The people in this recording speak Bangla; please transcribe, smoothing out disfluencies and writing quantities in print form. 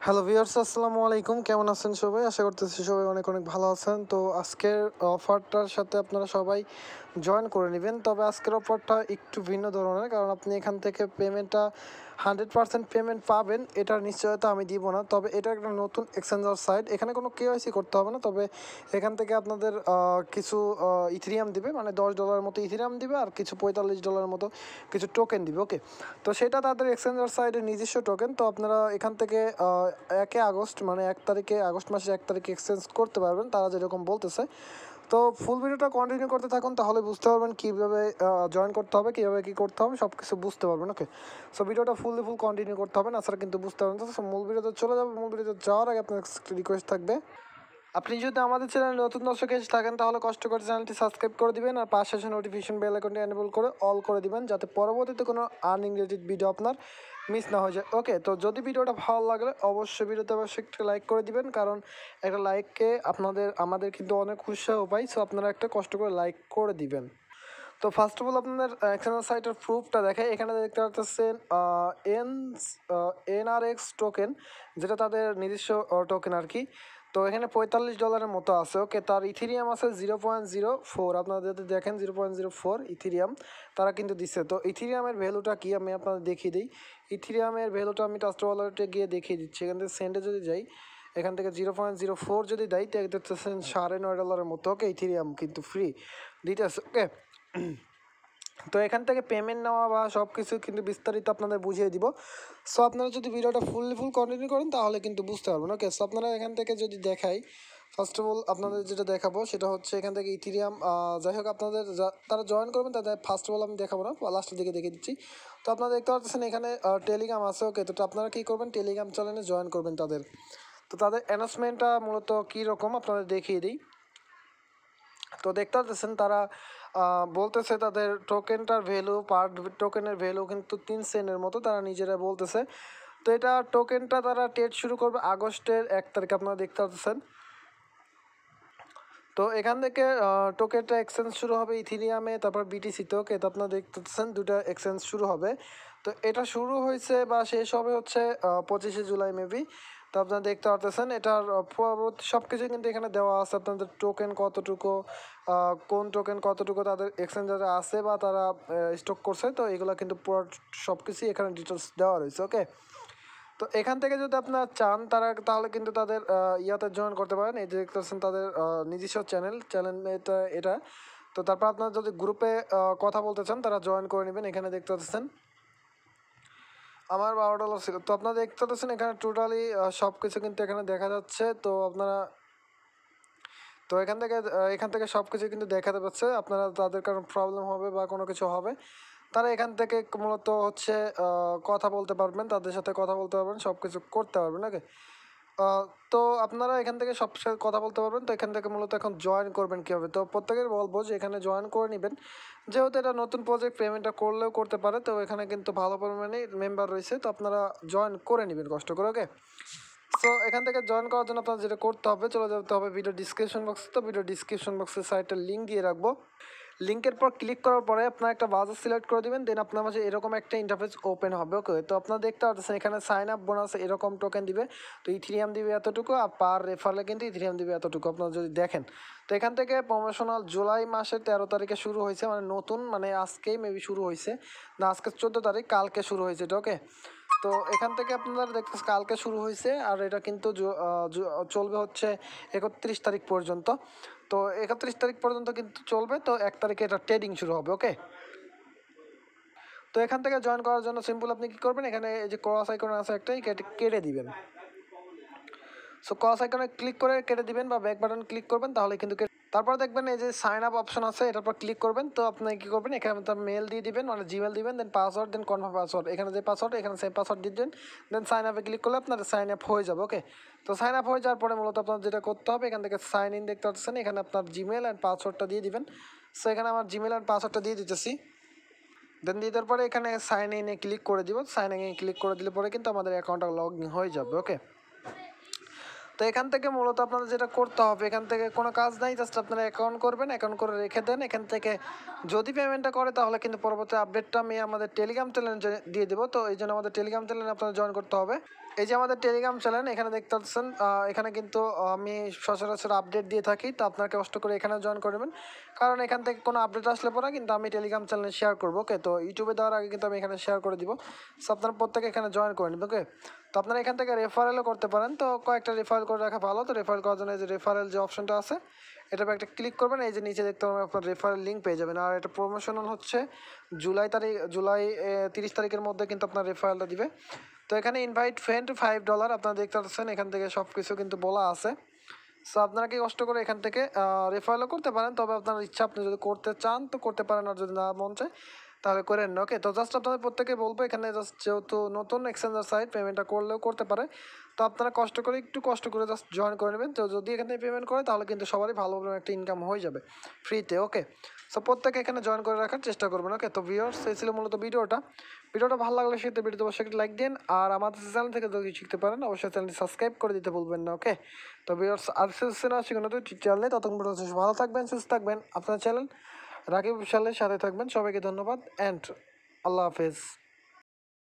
হ্যালো ভিউয়ার্স, আসসালামু আলাইকুম। কেমন আছেন সবাই? আশা করতেছি সবাই অনেক অনেক ভালো আছেন। তো আজকের অফারটার সাথে আপনারা সবাই জয়েন করে নেবেন। তবে আজকের অফারটা একটু ভিন্ন ধরনের, কারণ আপনি এখান থেকে পেমেন্টটা 100% পেমেন্ট পাবেন এটার নিশ্চয়তা আমি দিব না। তবে এটা একটা নতুন এক্সচেঞ্জার সাইট, এখানে কোনো কেওয়াইসি করতে হবে না। তবে এখান থেকে আপনাদের কিছু ইথেরিয়াম দিবে, মানে $10 মতো ইথেরিয়াম দিবে, আর কিছু $45 মতো কিছু টোকেন দিবে। ওকে, তো সেটা তাদের এক্সচেঞ্জার সাইডের নিজস্ব টোকেন। তো আপনারা এখান থেকে 1 আগস্ট, মানে 1 তারিখে, আগস্ট মাসের 1 তারিখে এক্সচেঞ্জ করতে পারবেন, তারা যেরকম বলতেছে। তো ফুল ভিডিওটা কন্টিনিউ করতে থাকুন, তাহলে বুঝতে পারবেন কীভাবে জয়েন করতে হবে, কীভাবে কী করতে হবে, সব কিছু বুঝতে পারবেন। ওকে, সো ভিডিওটা ফুল কন্টিনিউ করতে হবে, না ছাড়া কিন্তু বুঝতে পারবেন। তো মূল ভিডিওতে চলে যাবে। মূল ভিডিওতে যাওয়ার আগে আপনার একটা রিকোয়েস্ট থাকবে, আপনি যদি আমাদের চ্যানেলে নতুন দর্শক এসে থাকেন তাহলে কষ্ট করে চ্যানেলটি সাবস্ক্রাইব করে দিবেন, আর পাশে আসে নোটিফিকেশন বেল আইকনটি এনেবল করে অল করে দিবেন, যাতে পরবর্তীতে কোনো আর্নিং রিলেটেড ভিডিও আপনার মিস না হয়ে যায়। ওকে, তো যদি ভিডিওটা ভালো লাগলে অবশ্যই একটা লাইক করে দিবেন, কারণ একটা লাইককে আমাদের কিন্তু অনেক উৎসাহ পাই। সো আপনারা একটা কষ্ট করে লাইক করে দিবেন। তো ফার্স্ট অফ অল আপনাদের এক্সচেঞ্জ সাইটের প্রুফটা দেখায়। এখানে দেখতে পাচ্ছেন এন এনআরএক্স টোকেন, যেটা তাদের নিজস্ব টোকেন আর কি। তো এখানে $45 মতো আছে। ওকে, তার ইথিরিয়াম আছে 0.04। আপনারা যদি দেখেন 0.04 ইথিরিয়াম তারা কিন্তু দিচ্ছে। তো ইথিরিয়ামের ভ্যালুটা কি আমি আপনাদের দেখিয়ে দিই। ইথিরিয়ামের ভ্যালুটা আমি ট্রাস্ট ওয়ালেটে গিয়ে দেখিয়ে দিচ্ছি। এখান থেকে সেন্ডে যদি যাই, এখান থেকে 0.04 যদি দেয়, দেখতেছেন $9.5 মতো। ওকে, ইথিরিয়াম কিন্তু ফ্রি দিতেছে। ওকে, তো এখান থেকে পেমেন্ট নেওয়া বা সব কিছু কিন্তু বিস্তারিত আপনাদের বুঝিয়ে দিব। সো আপনারা যদি ভিডিওটা ফুল কন্টিনিউ করেন তাহলে কিন্তু বুঝতে পারবেন। ওকে, সো আপনারা এখান থেকে যদি দেখাই, ফার্স্ট অফ অল আপনাদের যেটা দেখাবো সেটা হচ্ছে এখান থেকে ইথিরিয়াম, যাই হোক আপনাদের তারা জয়েন করবেন, তাদের ফার্স্ট অফ অল আমি দেখাবো না, লাস্টের দিকে দেখিয়ে দিচ্ছি। তো আপনারা দেখতে পাচ্ছেন এখানে টেলিগ্রাম আছে। ওকে, তো আপনারা কী করবেন, টেলিগ্রাম চ্যানেলে জয়েন করবেন তাদের। তো তাদের অ্যানাউন্সমেন্টটা মূলত কী রকম আপনাদের দেখিয়ে দিই। তো দেখতে পাচ্ছেন তারা বলতেছে তাদের টোকেনটার ভ্যালু, পার টোকেনের ভ্যালু কিন্তু 3 সেন্টের মতো, তারা নিজেরা বলতেছে। তো এটা টোকেনটা তারা ট্রেড শুরু করবে আগস্টের 1 তারিখে, আপনারা দেখতে পাচ্ছেন। তো এখান থেকে টোকেনটা এক্সচেঞ্জ শুরু হবে ইথিরিয়ামে, তারপর বিটিসিতে। ওকে, তো আপনারা দেখতে পাচ্ছেন দুটো এক্সচেঞ্জ শুরু হবে। তো এটা শুরু হয়েছে বা শেষ হবে হচ্ছে 25শে জুলাই মেবি। তো আপনারা দেখতে পাচ্ছেন এটার পরবর্তী সব কিছু কিন্তু এখানে দেওয়া আছে। আপনাদের টোকেন কতটুকু, কোন টোকেন কতটুকু তাদের এক্সচেঞ্জারে আছে বা তারা স্টক করছে, তো এগুলো কিন্তু পুরো সব কিছুই এখানে ডিটেলস দেওয়া রয়েছে। ওকে, তো এখান থেকে যদি আপনারা চান তাহলে কিন্তু তাদের ইয়াতে জয়েন করতে পারেন। এই যে দেখতে পাচ্ছেন তাদের নিজস্ব চ্যানেল এটা। তো তারপর আপনারা যদি গ্রুপে কথা বলতে চান তারা জয়েন করে নেবেন। এখানে দেখতে পাচ্ছেন আমার $12 ছিল। তো আপনারা দেখতে পাচ্ছেন এখানে টোটালি সব কিছু কিন্তু এখানে দেখা যাচ্ছে। তো আপনারা তো এখান থেকে সব কিছু কিন্তু দেখাতে পাচ্ছে। আপনারা তাদের কারণ প্রবলেম হবে বা কোনো কিছু হবে, তারা এখান থেকে মূলত হচ্ছে কথা বলতে পারবেন, তাদের সাথে কথা বলতে পারবেন, সব কিছু করতে পারবেন। ওকে, তো আপনারা এখান থেকে সব সাথে কথা বলতে পারবেন। তো এখান থেকে মূলত এখন জয়েন করবেন কীভাবে, তো প্রত্যেকের বলবো যে এখানে জয়েন করে নেবেন, যেহেতু এটা নতুন প্রজেক্ট, পেমেন্টটা করলেও করতে পারে। তো এখানে কিন্তু ভালো পরিমাণে মেম্বার রয়েছে, তো আপনারা জয়েন করে নেবেন কষ্ট করে। ওকে, সো এখান থেকে জয়েন করার জন্য আপনার যেটা করতে হবে, চলে যেতে হবে ভিডিও ডিসক্রিপশন বক্সে। তো ভিডিও ডিসক্রিপশন বক্সের সাইটের লিঙ্ক দিয়ে রাখবো। লিঙ্কের পর ক্লিক করার পরে আপনার একটা বাজার সিলেক্ট করে দিবেন, দেন আপনার মাঝে এরকম একটা ইন্টারফেস ওপেন হবে। ওকে, তো আপনারা দেখতে পাচ্ছেন এখানে সাইন আপ বোনাস এরকম টোকেন দিবে। তো ইথিরিয়াম দিবে এতটুকু, আর পার রেফারলে কিন্তু ইথিরিয়াম দিবে এতটুকু, আপনারা যদি দেখেন। তো এখান থেকে প্রমোশনাল জুলাই মাসের 13 তারিখে শুরু হয়েছে, মানে নতুন, মানে আজকেই মেবি শুরু হয়েছে, না আজকে 14 তারিখ, কালকে শুরু হয়েছে এটা। ওকে, তো এখান থেকে আপনারা দেখতেছেন কালকে শুরু হয়েছে, আর এটা কিন্তু চলবে হচ্ছে 31 তারিখ পর্যন্ত। তো 31 তারিখ পর্যন্ত কিন্তু চলবে। তো 1 তারিখে এটা ট্রেডিং শুরু হবে। ওকে, তো এখান থেকে জয়েন করার জন্য সিম্পল আপনি কী করবেন, এখানে এই যে ক্রস আইকন আছে একটাই, কেটে দিবেন। সো ক্রস আইকনে ক্লিক করে কেটে দিবেন বা ব্যাক বাটন ক্লিক করবেন, তাহলে কিন্তু তারপর দেখবেন এই যে সাইন আপ অপশন আছে, এটার পর ক্লিক করবেন। তো আপনি কী করবেন, এখানে আপনার মেল দিয়ে দিবেন, মানে জিমেল দিবেন, দেন পাসওয়ার্ড, দেন কনফার্ম পাসওয়ার্ড, এখানে যে পাসওয়ার্ড এখানে সেম পাসওয়ার্ড দিয়ে দেবেন, দেন সাইন আপে ক্লিক করলে আপনার সাইন আপ হয়ে যাবে। ওকে, তো সাইন আপ হয়ে যাওয়ার পরে মূলত আপনার যেটা করতে হবে, এখান থেকে সাইন ইন দেখতে পাচ্ছেন, এখানে আপনার জিমেল অ্যান্ড পাসওয়ার্ডটা দিয়ে দিবেন। সো এখানে আমার জিমেল অ্যান্ড পাসওয়ার্ডটা দিয়ে দিতেছি। দেন দিয়ে দেওয়ার পরে এখানে সাইন ইনে ক্লিক করে দিব। সাইন ইনে ক্লিক করে দিলে পরে কিন্তু আমাদের অ্যাকাউন্টটা লগ ইন হয়ে যাবে। ওকে, তো এখান থেকে মূলত আপনাদের যেটা করতে হবে, এখান থেকে কোনো কাজ নাই, জাস্ট আপনারা অ্যাকাউন্ট করবেন, অ্যাকাউন্ট করে রেখে দেন। এখান থেকে যদি পেমেন্টটা করে তাহলে কিন্তু পরবর্তী আপডেটটা আমি আমাদের টেলিগ্রাম চ্যানেলে দিয়ে দেবো। তো এই জন্য আমাদের টেলিগ্রাম চ্যানেলে আপনারা জয়েন করতে হবে। এই যে আমাদের টেলিগ্রাম চ্যানেল, এখানে দেখতে পাচ্ছেন এখানে কিন্তু আমি সচরাচর আপডেট দিয়ে থাকি। তো আপনারা কষ্ট করে এখানে জয়েন করবেন, কারণ এখান থেকে কোনো আপডেট আসলে পরে কিন্তু আমি টেলিগ্রাম চ্যানেলে শেয়ার করবো। ওকে, তো ইউটিউবে দেওয়ার আগে কিন্তু আমি এখানে শেয়ার করে দিব। সো আপনারা প্রত্যেকে এখানে জয়েন করে নেবেন। ওকে, তো আপনারা এখান থেকে রেফারেলও করতে পারেন। তো কয়েকটা রেফারেল করে রাখা ভালো। তো রেফারেল করার জন্য এই যে রেফারেল যে অপশনটা আছে, এটাতে একটা ক্লিক করবেন। এই যে নিচে দেখতে পাবেন আপনার রেফারেল লিঙ্ক পেয়ে যাবেন। আর এটা প্রমোশনাল হচ্ছে জুলাই 30 তারিখের মধ্যে কিন্তু আপনার রেফারেলটা দিবে। তো এখানে ইনভাইট ফ্রেন্ড $5 আপনারা দেখতে পাচ্ছেন, এখান থেকে সব কিছু কিন্তু বলা আছে। সো আপনারা কি কষ্ট করে এখান থেকে রেফারেলও করতে পারেন, তবে আপনার ইচ্ছা, আপনি যদি করতে চান তো করতে পারেন, আর যদি না মন চায় তাহলে করেন না। ওকে, তো জাস্ট আপনাদের প্রত্যেকে বলবো, এখানে জাস্ট যেহেতু নতুন এক্সচেঞ্জার সাইট, পেমেন্টটা করলেও করতে পারে। তো আপনারা একটু কষ্ট করে জাস্ট জয়েন করে নেবেন। তো যদি এখান থেকে পেমেন্ট করে তাহলে কিন্তু সবারই ভালোভাবে একটা ইনকাম হয়ে যাবে ফ্রিতে। ওকে, সো প্রত্যেকে এখানে জয়েন করে রাখার চেষ্টা করবেন। ওকে, তো ভিউয়ার্স, এই ছিল মূলত ভিডিওটা ভালো লাগলে সেটা ভিডিওতে অবশ্যই একটা লাইক দিন। আর আমাদের চ্যানেল থেকে যদি শিখতে পারেন অবশ্যই চ্যানেলটি সাবস্ক্রাইব করে দিতে ভুলবেন না। ওকে, তো ভিউয়ার্স, আর শিখুন তো চ্যানেলে, ততক্ষণ পর্যন্ত ভালো থাকবেন, সুস্থ থাকবেন। আপনার চ্যানেল রাকিব সালের সাথে থাকবেন। সবাইকে ধন্যবাদ অ্যান্ড আল্লাহ হাফেজ।